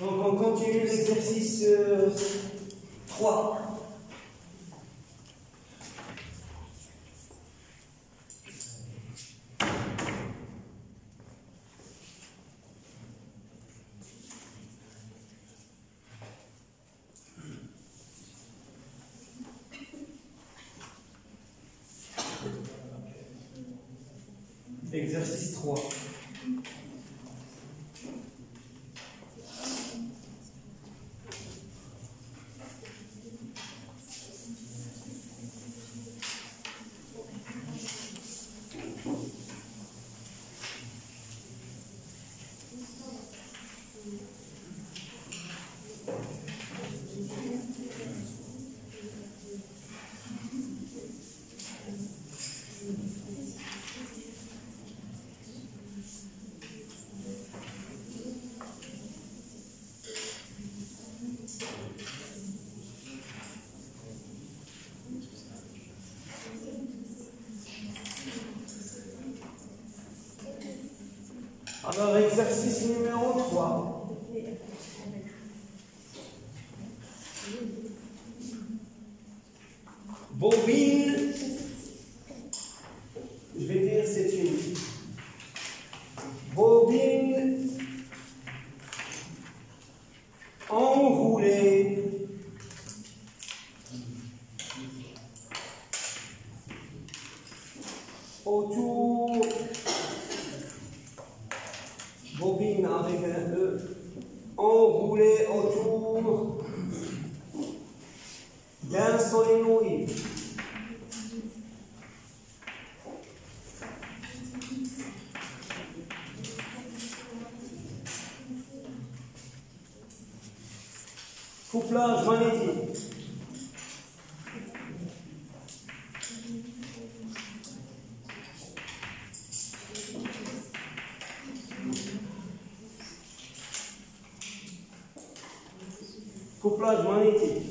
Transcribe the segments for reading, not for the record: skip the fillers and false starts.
Donc on continue l'exercice 3. Exercice 3. Alors, exercice numéro 3. Bobine, je vais dire c'est une bobine enroulée autour, bobine avec un E, enroulée autour d'un solénoïde. Couplage magnétique. Couplage magnétique.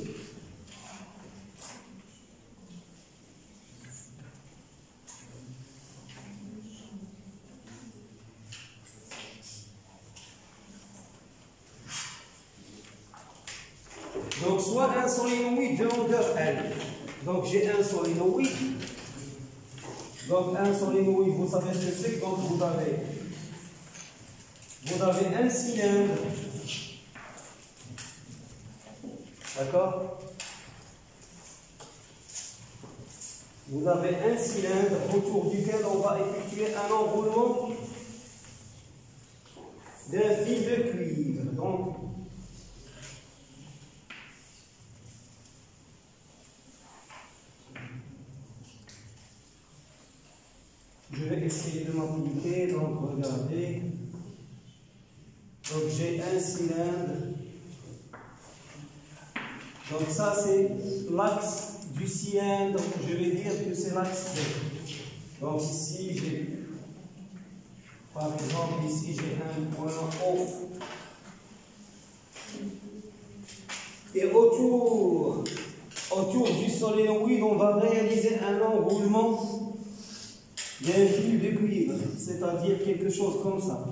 Donc, soit un solénoïde de longueur L. Donc, j'ai un solénoïde. Donc, un solénoïde, vous savez ce que c'est. Donc, vous avez un cylindre. D'accord? Vous avez un cylindre autour duquel on va effectuer un enroulement d'un fil de cuivre. Donc, je vais essayer de m'appliquer. Donc, regardez. Donc, j'ai un cylindre. Donc, ça, c'est l'axe du cylindre. Je vais dire que c'est l'axe C. Donc, ici, j'ai, par exemple, ici, j'ai un point O. Et autour du solénoïde, on va réaliser un enroulement d'un fil de cuivre, c'est-à-dire quelque chose comme ça.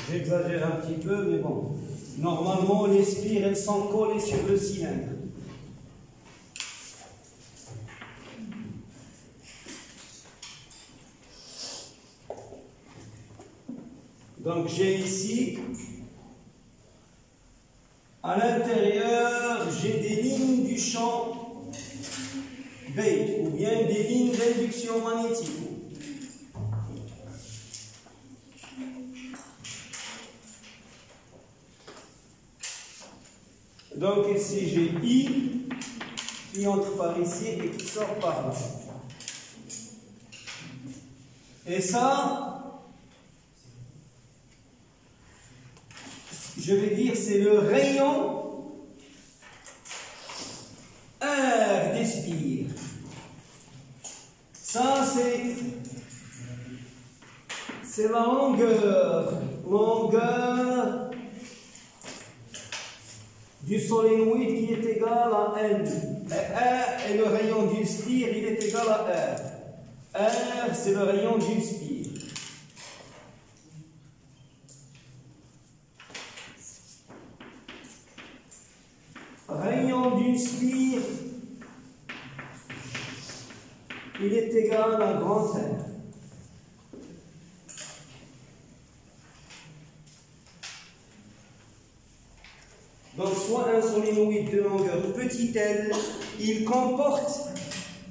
J'exagère un petit peu, mais bon. Normalement, les spires, elles sont collées sur le cylindre. Donc, j'ai ici, à l'intérieur, j'ai des lignes du champ B, ou bien des lignes d'induction magnétique. Donc ici j'ai I qui entre par ici et qui sort par là. Et ça, je vais dire, c'est le rayon R des spires. Ça, c'est la longueur du solénoïde qui est égale à L. R est le rayon du spire, il est égal à R. R, c'est le rayon du spire. Rayon du spire, il est égal à grand R. Donc, soit un solénoïde de longueur petit l, il comporte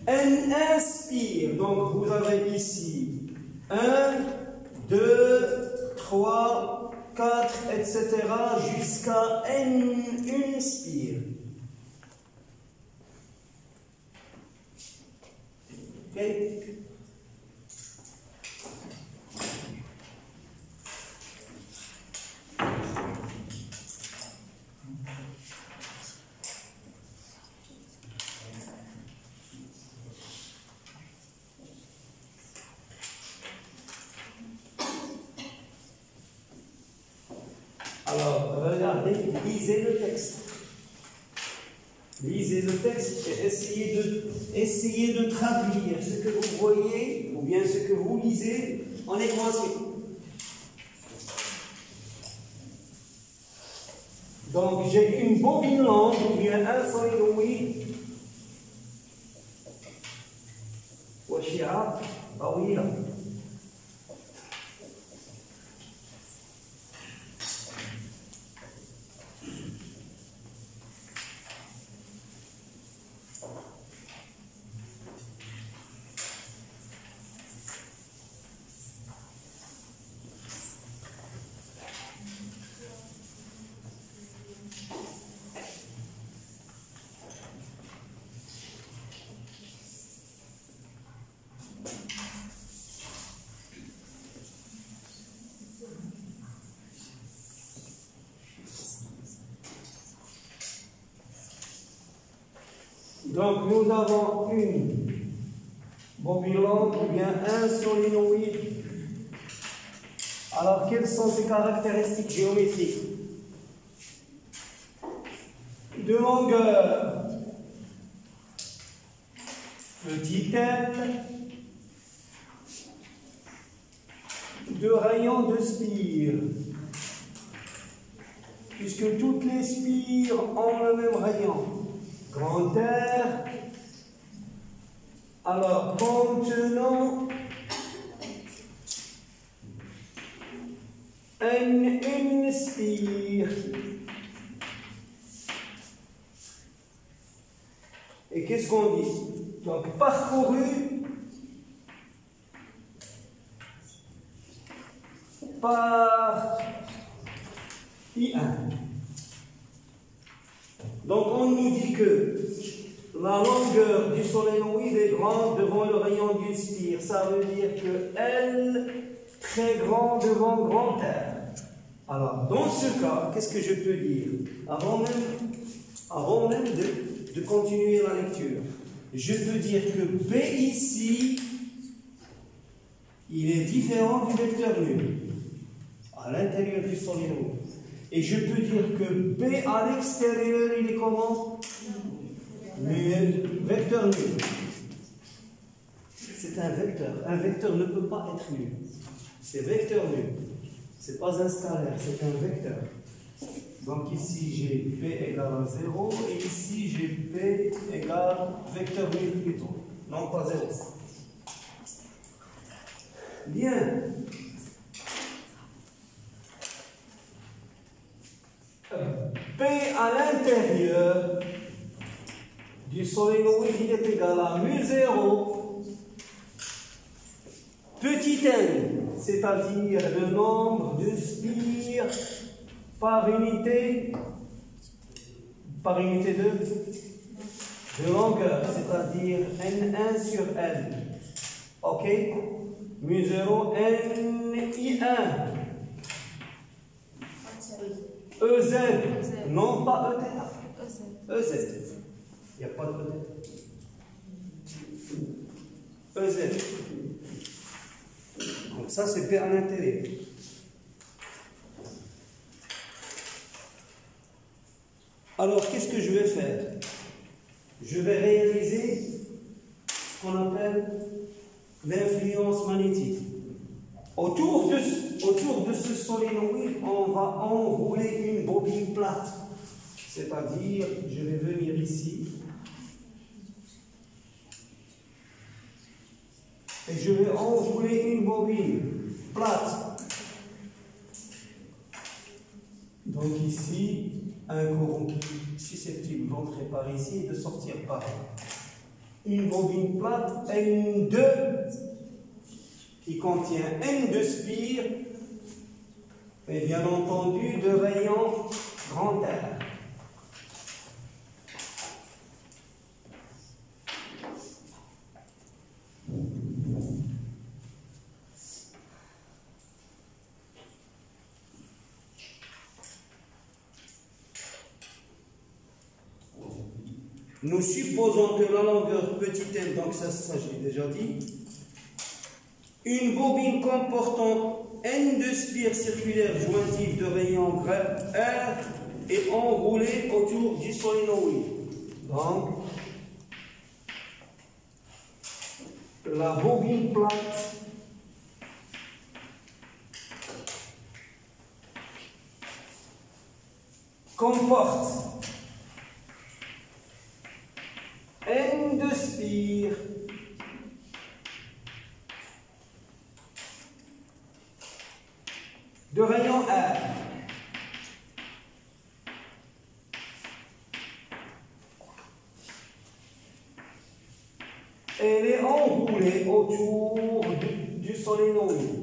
un spire. Donc, vous avez ici 1, 2, 3, 4, etc. jusqu'à une spire. Ok? Alors, regardez, lisez le texte. Lisez le texte et essayez de traduire ce que vous voyez ou bien ce que vous lisez en équation. Donc, j'ai une bobine longue ou bien un solénoïde. Washia, ah oui, là. Donc, nous avons une bobine longue ou bien un solénoïde. Alors, quelles sont ses caractéristiques géométriques? De longueur, petit l, de rayon de spire, puisque toutes les spires ont le même rayon. Grand R, alors contenant une spire. Et qu'est-ce qu'on dit? Donc parcouru par I1. Donc on nous dit que la longueur du solénoïde est grande devant le rayon du spire. Ça veut dire que L très grand devant grand R. Alors dans ce cas, qu'est-ce que je peux dire? Avant même de continuer la lecture, je peux dire que B ici, il est différent du vecteur nul à l'intérieur du solénoïde. Et je peux dire que B à l'extérieur, il est comment? Vecteur nul. C'est un vecteur. Un vecteur ne peut pas être nul. C'est vecteur nul. Ce n'est pas un scalaire, c'est un vecteur. Donc ici j'ai P égale à 0 et ici j'ai P égale vecteur nul plutôt. Non pas 0. Bien. P à l'intérieur du solénoïde, il est égal à mu0 petit n, c'est-à-dire le nombre de spires par unité de longueur, c'est-à-dire n1 sur n. Ok? mu0 ni1 EZ, non pas ETA. EZ. Il n'y a pas de EZ. Donc ça, c'est P à l'intérieur. Alors, qu'est-ce que je vais faire? je vais réaliser ce qu'on appelle l'influence magnétique. Autour de ce solénoïde, on va enrouler une bobine plate. C'est-à-dire, je vais venir ici et je vais enrouler une bobine plate. Donc ici, un courant susceptible d'entrer par ici et de sortir par là. Une bobine plate N2 qui contient N de spire et bien entendu de rayons grand R. Nous supposons que la longueur petit m, donc ça je l'ai déjà dit, une bobine comportant N de spires circulaires jointives de rayon R est enroulée autour du solénoïde. Donc, la bobine plate comporte N de spire de rayon R. Elle est enroulée autour du solénoïde.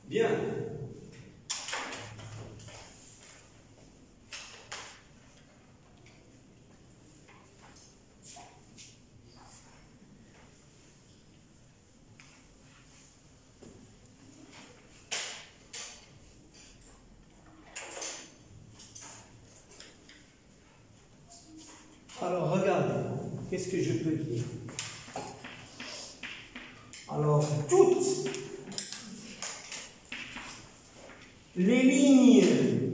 Bien. Alors, regardez, qu'est-ce que je peux dire? Alors, toutes les lignes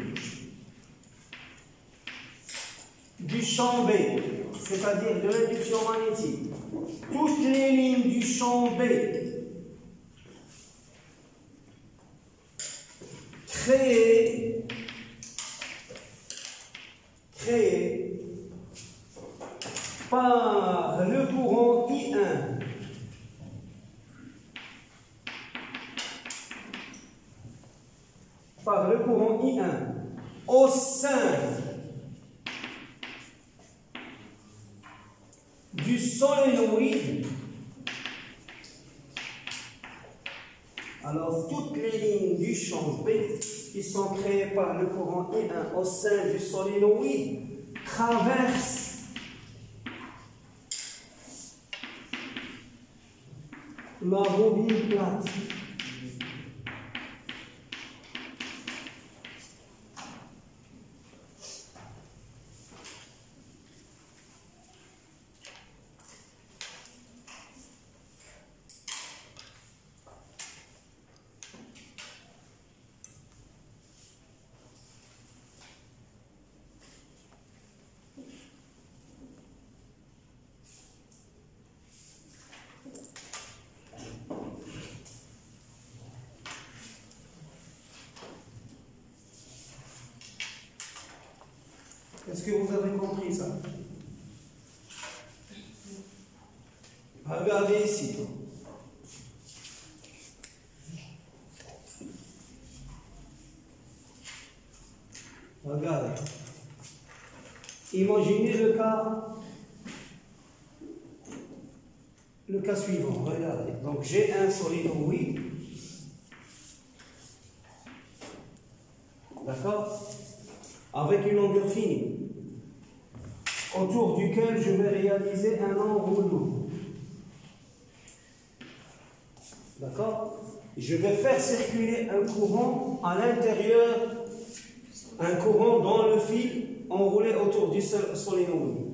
du champ B, c'est-à-dire de l'induction magnétique, toutes les lignes du champ B créées par le courant I1 au sein du solénoïde. Alors toutes les lignes du champ B qui sont créées par le courant I1 au sein du solénoïde traversent la bobine plate. Est-ce que vous avez compris ça? Regardez ici. Regardez. Imaginez le cas suivant. Regardez. Donc j'ai un solénoïde avec une longueur finie, autour duquel je vais réaliser un enroulement. D'accord? Je vais faire circuler un courant à l'intérieur, un courant dans le fil enroulé autour du solénoïde.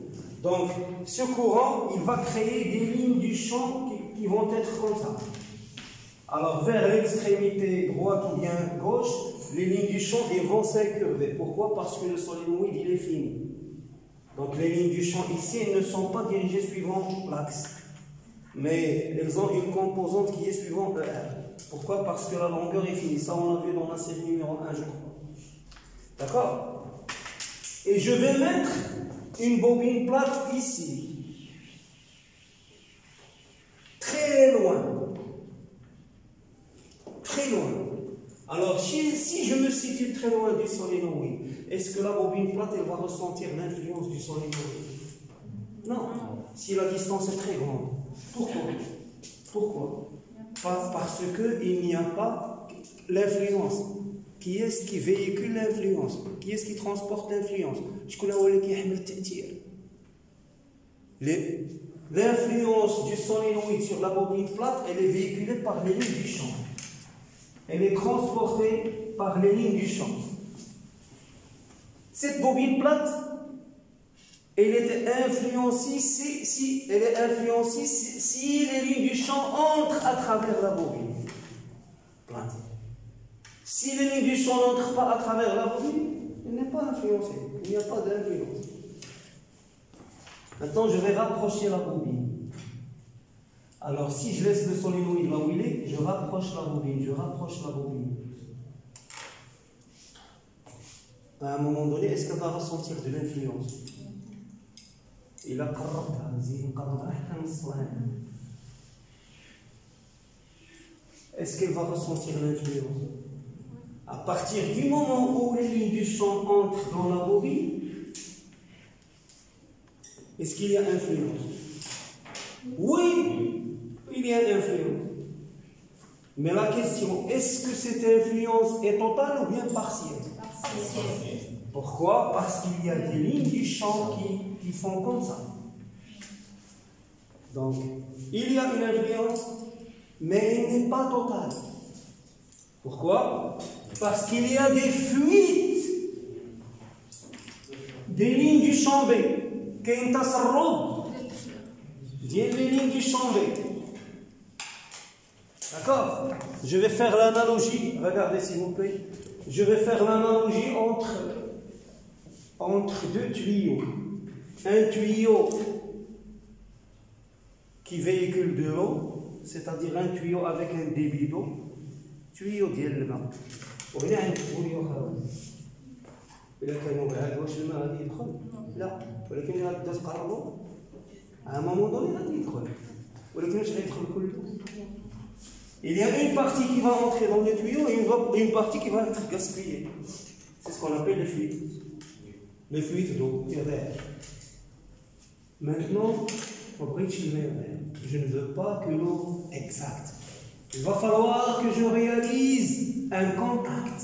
Donc, ce courant, il va créer des lignes du champ qui vont être comme ça. Alors, vers l'extrémité droite ou bien gauche, les lignes du champ ils vont s'incurver. Pourquoi? Parce que le solénoïde, il est fini. Donc, les lignes du champ ici, elles ne sont pas dirigées suivant l'axe. Mais elles ont une composante qui est suivante le R. Pourquoi? Parce que la longueur est finie. Ça, on l'a vu dans la série numéro 1, je crois. D'accord? Et je vais mettre une bobine plate ici. Très loin. Très loin. Alors, si je me situe très loin du solénoïde, est-ce que la bobine plate, elle va ressentir l'influence du solénoïde? Non. Si la distance est très grande. Pourquoi? Pourquoi? Parce qu'il n'y a pas l'influence. Qui est-ce qui véhicule l'influence? Qui est-ce qui transporte l'influence? L'influence du solénoïde sur la bobine plate, elle est véhiculée par les lignes du champ. Elle est transportée par les lignes du champ. Cette bobine plate, elle est influencée si les lignes du champ entrent à travers la bobine plate. Si les lignes du champ n'entrent pas à travers la bobine, elle n'est pas influencée. Il n'y a pas d'influence. Maintenant, je vais rapprocher la bobine. Alors, si je laisse le solénoïde là où il est, je rapproche la bobine, À un moment donné, est-ce qu'elle va ressentir de l'influence? Est-ce qu'elle va ressentir l'influence? À partir du moment où les lignes du champ entrent dans la bobine, est-ce qu'il y a influence? Oui, il y a influence. Mais la question, est-ce que cette influence est totale ou bien partielle? Pourquoi? Parce qu'il y a des lignes du champ qui font comme ça. Donc, il y a une influence, mais elle n'est pas totale. Pourquoi? Parce qu'il y a des fuites des lignes du champ B. Les lignes du champ B. D'accord? Je vais faire l'analogie. Regardez s'il vous plaît. Je vais faire l'analogie entre deux tuyaux. Un tuyau qui véhicule de l'eau, c'est-à-dire un tuyau avec un débit d'eau. Tuyau ديال الماء. وهنا عندك tuyau خاوي. إلا كانوا بعاد واش الماء غادي يدخل؟ لا، ولكن إلا بدا تقربوا à un moment donné غادي يدخل. ولكن واش غيدخل كله؟ Il y a une partie qui va entrer dans le tuyau et une partie qui va être gaspillée. C'est ce qu'on appelle les fuites. Les fuites d'eau, d'air. Maintenant, je ne veux pas que l'eau exacte. Il va falloir que je réalise un contact.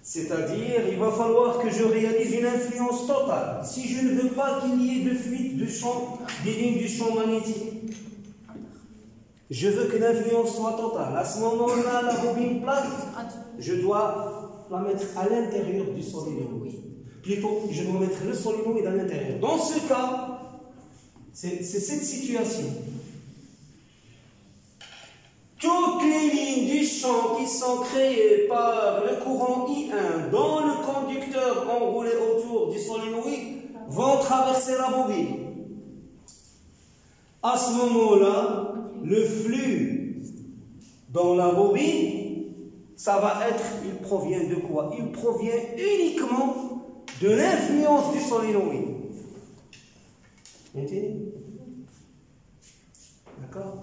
C'est-à-dire, il va falloir que je réalise une influence totale. Si je ne veux pas qu'il y ait de fuite de champ, des lignes du champ magnétique, je veux que l'influence soit totale. À ce moment-là, la bobine plate, je dois la mettre à l'intérieur du solénoïde. Plutôt, je dois mettre le solénoïde à l'intérieur. Dans ce cas, c'est cette situation. Toutes les lignes du champ qui sont créées par le courant I1 dans le conducteur enroulé autour du solénoïde vont traverser la bobine. À ce moment-là, le flux dans la bobine, ça va être, il provient de quoi? Il provient uniquement de l'influence du solénoïde. D'accord?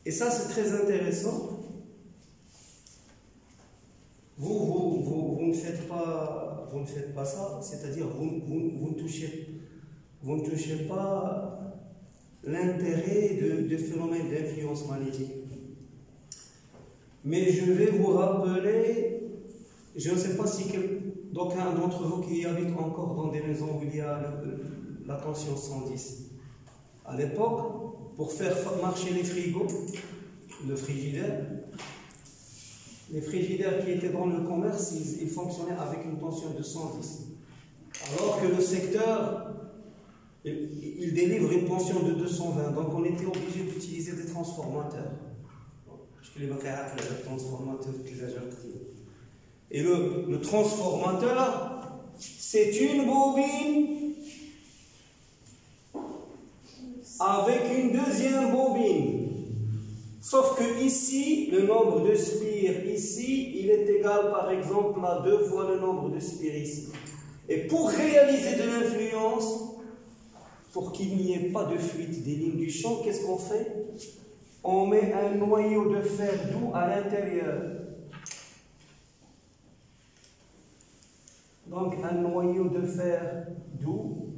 Et ça, c'est très intéressant. Vous ne faites pas ça, c'est-à-dire vous ne touchez pas l'intérêt de phénomènes d'influence magnétique. Mais je vais vous rappeler, je ne sais pas si d'aucuns d'entre vous qui habitent encore dans des maisons où il y a la tension 110. À l'époque, pour faire marcher les frigos, le frigidaire, les frigidaires qui étaient dans le commerce, ils fonctionnaient avec une tension de 110. Alors que le secteur, il délivre une tension de 220. Donc on était obligé d'utiliser des transformateurs. Et le transformateur, c'est une bobine avec une deuxième bobine. Sauf que ici, le nombre de spires ici, il est égal par exemple à 2 fois le nombre de spires ici. Et pour réaliser de l'influence, pour qu'il n'y ait pas de fuite des lignes du champ, qu'est-ce qu'on fait? On met un noyau de fer doux à l'intérieur. Donc un noyau de fer doux.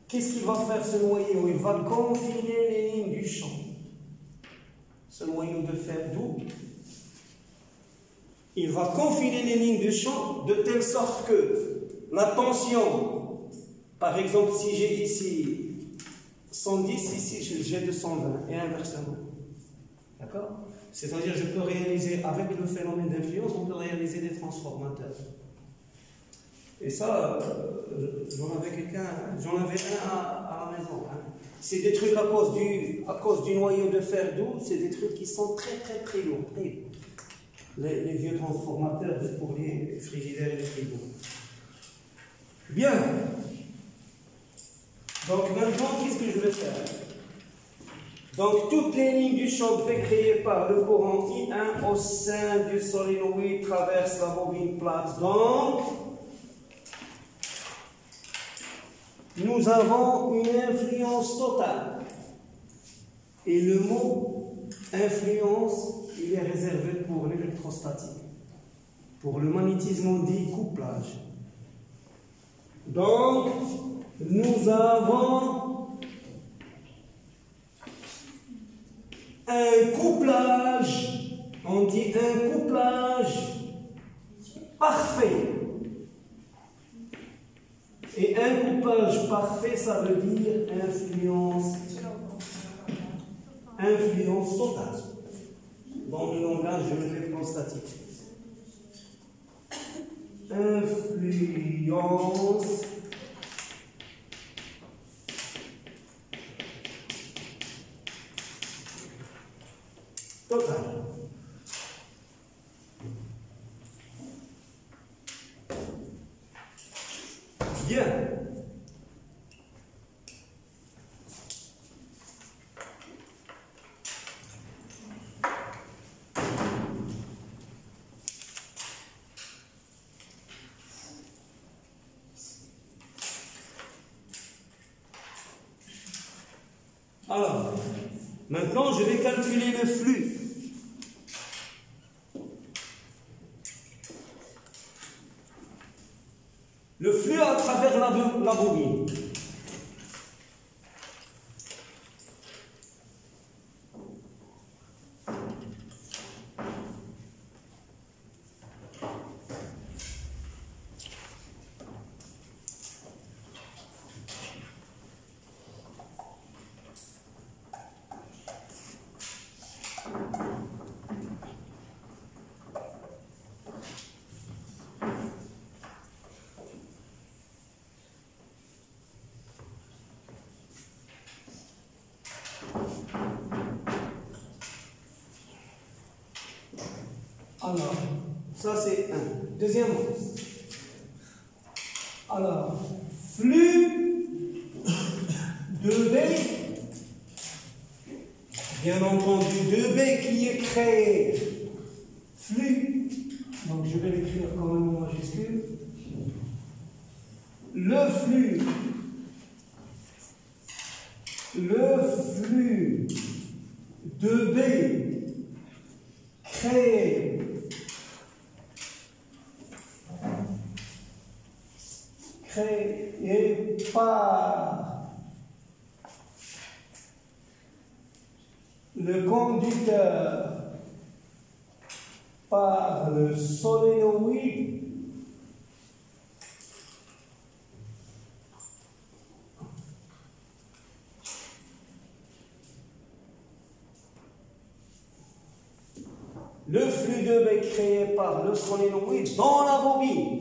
Qu'est-ce qu'il va faire ce noyau? Il va confiner les lignes du champ. Ce noyau de fer doux, il va confiner les lignes du champ de telle sorte que la tension, par exemple, si j'ai ici 110, ici j'ai 220 et inversement. D'accord? C'est-à-dire je peux réaliser, avec le phénomène d'influence, on peut réaliser des transformateurs. Et ça, j'en avais un à la maison. Hein. C'est des trucs à cause du noyau de fer doux, c'est des trucs qui sont très très très lourds. Les vieux transformateurs pour les frigidaires et les frigos. Bien. Donc maintenant, qu'est-ce que je vais faire? Donc toutes les lignes du champ créées par le courant I1 au sein du solénoïde traversent la bobine plate. Donc, nous avons une influence totale. Et le mot influence, il est réservé pour l'électrostatique. Pour le magnétisme, on dit couplage. Donc, nous avons un couplage, on dit un couplage parfait. Et un couplage parfait, ça veut dire influence totale. Dans le langage de l'électrostatique. Influence totale. Bien. Alors, maintenant je vais calculer le flux. Le flux à travers la bobine. Alors, ça c'est un. Deuxièmement, alors, flux de B, bien entendu, de B qui est créé, flux, donc je vais l'écrire quand même en majuscule, le flux de B créé par le conducteur par le solénoïde le flux de B créé par le solénoïde dans la bobine.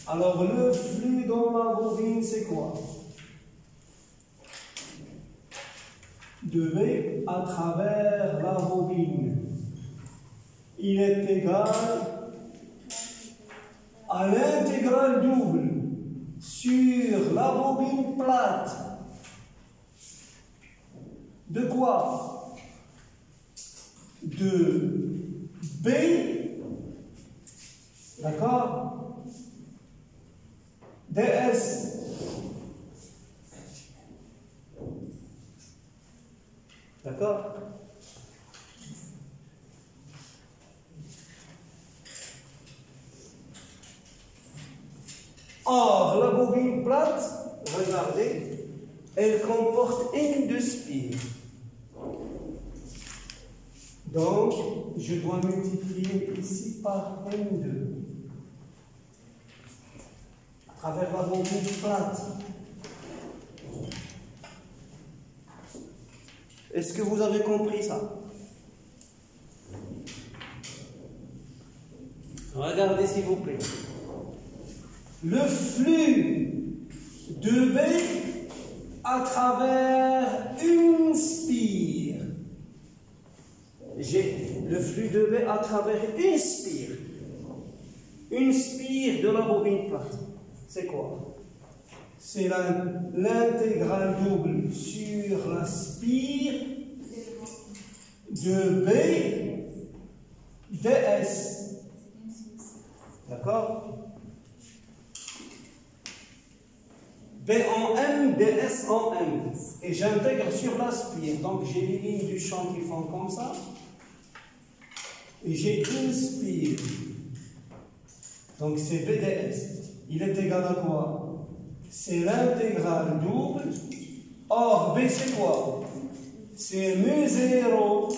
Alors, le flux dans la bobine, c'est quoi? De B à travers la bobine. Il est égal à l'intégrale double sur la bobine plate. De quoi? De B, d'accord? DS. D'accord? Or, la bobine plate, regardez, elle comporte N de spire. Donc, je dois multiplier ici par N2 à travers la bobine plate. Est-ce que vous avez compris ça? Regardez s'il vous plaît. Le flux de B à travers une spire. J'ai le flux de B à travers une spire. Une spire de la bobine plate. C'est quoi? C'est l'intégrale double sur la spire de B ds. D'accord? B en M, ds en M. Et j'intègre sur la spire. Donc j'ai les lignes du champ qui font comme ça. Et j'ai une spire. Donc c'est BDS. Il est égal à quoi? C'est l'intégrale double. Or, B c'est quoi? C'est mu0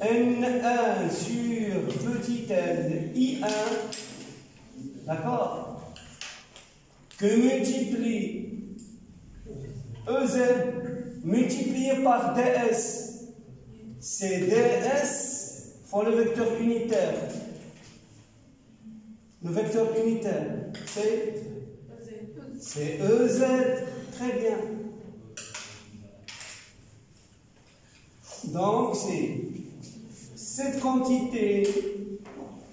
N1 sur petit n I1. D'accord? Que multiplie EZ multiplié par DS. C'est DS fois le vecteur unitaire. Le vecteur unitaire, c'est EZ. Très bien. Donc, c'est cette quantité,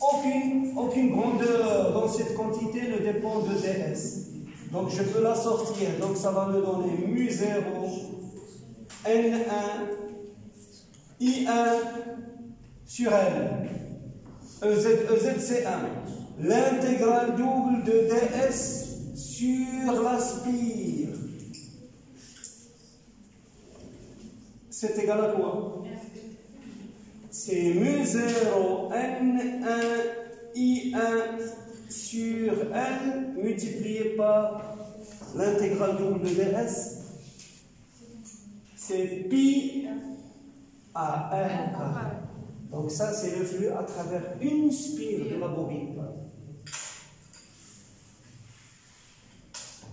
aucune grandeur dans cette quantité ne dépend de DS. Donc, je peux la sortir. Donc, ça va me donner mu0, N1, I1 sur L. EZ c'est 1. L'intégrale double de DS sur la spire. C'est égal à quoi? C'est mu0 N1 I1 sur L multiplié par l'intégrale double de DS. C'est pi à R carré. Donc ça, c'est le flux à travers une spire de la bobine.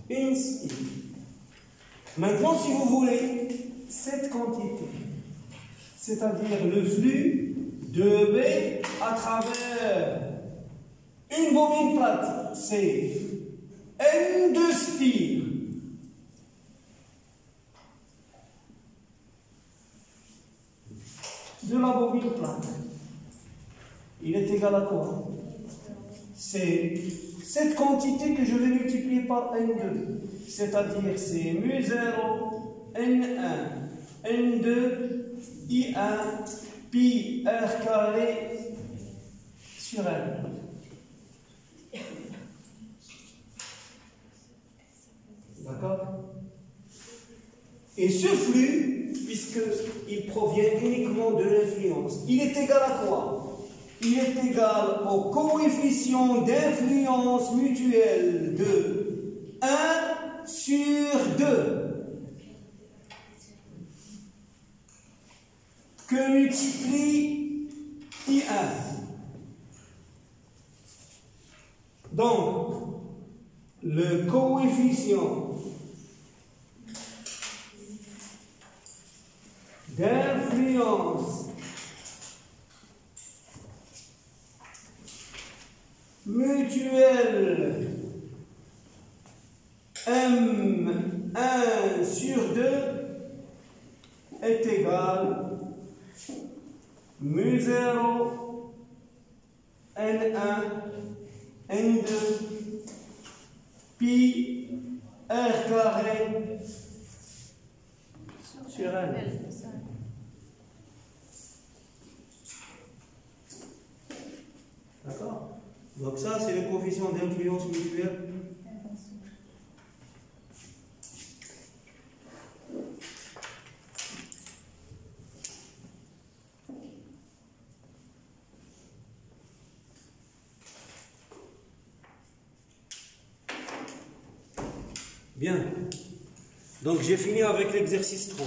Une spire. Maintenant, si vous voulez, cette quantité, c'est-à-dire le flux de B à travers une bobine plate, c'est N de spire. De la bobine plate. Il est égal à quoi? C'est cette quantité que je vais multiplier par N2. C'est-à-dire c'est mu0, N1, N2, I1, pi R carré sur L. D'accord? Et ce flux, puisqu'il provient uniquement de l'influence, il est égal à quoi? Il est égal au coefficient d'influence mutuelle de 1 sur 2 que multiplie I1. Donc, le coefficient d'influence mutuelle M1 sur 2 est égal mu0 N1 N2 pi R carré sur N. D'accord? Donc ça, c'est le coefficient d'influence mutuelle. Bien. Donc j'ai fini avec l'exercice 3.